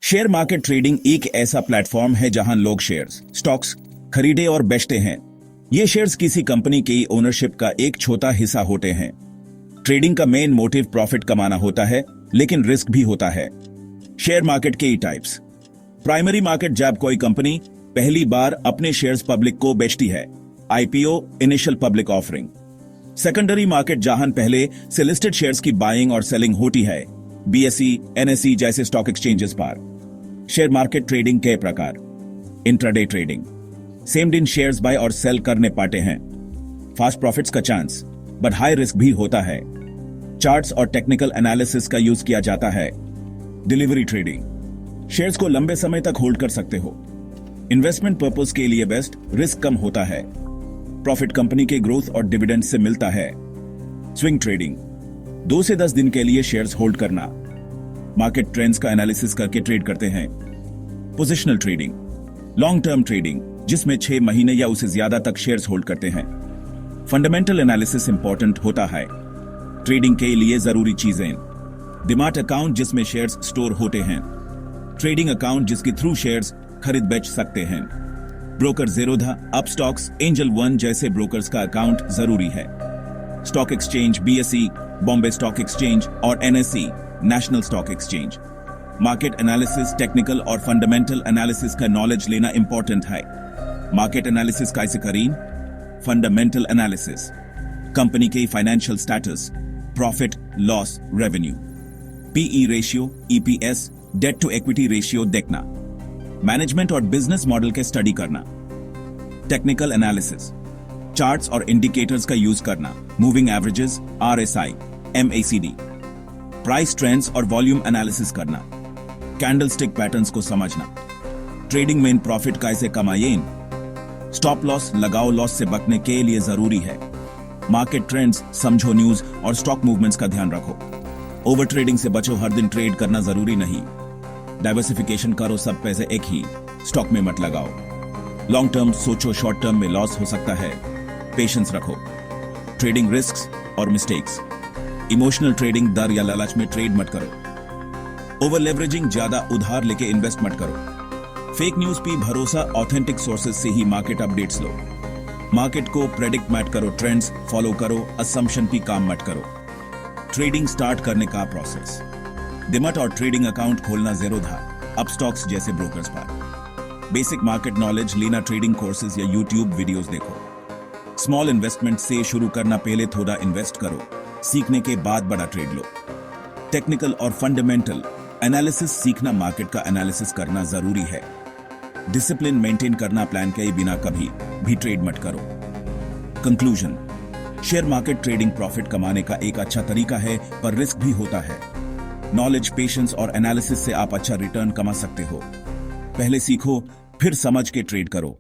Share market trading एक ऐसा platform है जहां लोग शेयर्स, स्टॉक्स खरीदे और बेचते हैं। ये शेयर्स किसी कंपनी की ओनरशिप का एक छोटा हिस्सा होते हैं। ट्रेडिंग का मेन मोटिव प्रॉफिट कमाना होता है, लेकिन रिस्क भी होता है। शेयर मार्केट के टाइप्स। प्राइमरी मार्केट, जब कोई कंपनी पहली बार अपने शेयर्स पब्लिक को बेचती है, IPO, initial public offering. Secondary market, जहां पहले से लिस्टेड शेयर्स की बाइंग और सेलिंग होती है, बीएसई, एनएसई जैसे स्टॉक एक्सचेंजेस पर। शेयर मार्केट ट्रेडिंग के प्रकार। इंट्राडे ट्रेडिंग, सेम दिन शेयर्स बाय और सेल करने पाते हैं। फास्ट प्रॉफिट्स का चांस, बट हाई रिस्क भी होता है। चार्ट्स और टेक्निकल एनालिसिस का यूज किया जाता है। डिलीवरी ट्रेडिंग, शेयर्स को लंबे समय तक होल्ड कर सकते हो। इन्वेस्टमेंट पर्पस के लिए बेस्ट, रिस्क कम होता है। प्रॉफिट कंपनी के ग्रोथ और डिविडेंड से मिलता है। स्विंग ट्रेडिंग, 2 से 10 दिन के लिए शेयर्स होल्ड करना। मार्केट ट्रेंड्स का एनालिसिस करके ट्रेड करते हैं। Positional trading, long term trading, जिसमें 6 महीने या उससे ज्यादा तक शेयर्स होल्ड करते हैं। फंडामेंटल एनालिसिस इंपॉर्टेंट होता है। ट्रेडिंग के लिए जरूरी चीजें: डिमैट अकाउंट, जिसमें शेयर्स स्टोर होते हैं। ट्रेडिंग अकाउंट, जिसके थ्रू शेयर्स खरीद बेच सकते हैं। Broker Zerodha, Upstox, Angel One जैसे ब्रोकर्स का अकाउंट जरूरी है। Stock exchange, BSE, Bombay stock exchange और NSE, national stock exchange. Market analysis, technical और फंडामेंटल एनालिसिस का नॉलेज लेना इंपॉर्टेंट है। मार्केट एनालिसिस कैसे करें? फंडामेंटल एनालिसिस, कंपनी के financial status, profit loss, revenue, PE ratio, EPS, date to equity ratio देखना। Management और बिजनेस मॉडल के स्टडी करना। टेक्निकल एनालिसिस, चार्ट्स और इंडिकेटर्स का यूज करना। Moving averages, RSI, MACD. Price trends और वॉल्यूम एनालिसिस करना। कैंडलस्टिक पैटर्न्स को समझना। ट्रेडिंग में प्रॉफिट कैसे कमाएं? स्टॉप लॉस लगाओ, लॉस से बचने के लिए जरूरी है। मार्केट ट्रेंड्स समझो, न्यूज और स्टॉक मूवमेंट्स का ध्यान रखो। ओवर ट्रेडिंग से बचो, हर दिन ट्रेड करना जरूरी नहीं। डाइवर्सिफिकेशन करो, सब पैसे एक ही स्टॉक में मत लगाओ। लॉन्ग टर्म सोचो, शॉर्ट टर्म में लॉस हो सकता है। पेशेंस रखो। ट्रेडिंग रिस्क्स और मिस्टेक्स। इमोशनल ट्रेडिंग, डर या लालच में ट्रेड मत करो। ओवर लेवरेजिंग, ज्यादा उधार लेके इन्वेस्ट मत करो। फेक न्यूज पे भरोसा, ऑथेंटिक सोर्सेज से ही मार्केट अपडेट्स लो। मार्केट को प्रेडिक्ट मत करो, ट्रेंड्स फॉलो करो, असम्पशन पे काम मत करो। ट्रेडिंग स्टार्ट करने का प्रोसेस: डिमैट और ट्रेडिंग अकाउंट खोलना ज़ेरोधा, अपस्टॉक्स जैसे ब्रोकर्स पर। बेसिक मार्केट नॉलेज लेना, ट्रेडिंग कोर्सेज या यूट्यूब वीडियोस देखो। स्मॉल इन्वेस्टमेंट से शुरू करना, पहले थोड़ा इन्वेस्ट करो, सीखने के बाद बड़ा ट्रेड लो। टेक्निकल और फंडामेंटल एनालिसिस सीखना, मार्केट का एनालिसिस करना जरूरी है। डिसिप्लिन मेंटेन करना, प्लान के बिना कभी भी ट्रेड मत करो। Conclusion: share market trading profit कमाने का एक अच्छा तरीका है, पर रिस्क भी होता है। नॉलेज, पेशेंस और एनालिसिस से आप अच्छा रिटर्न कमा सकते हो। पहले सीखो, फिर समझ के ट्रेड करो।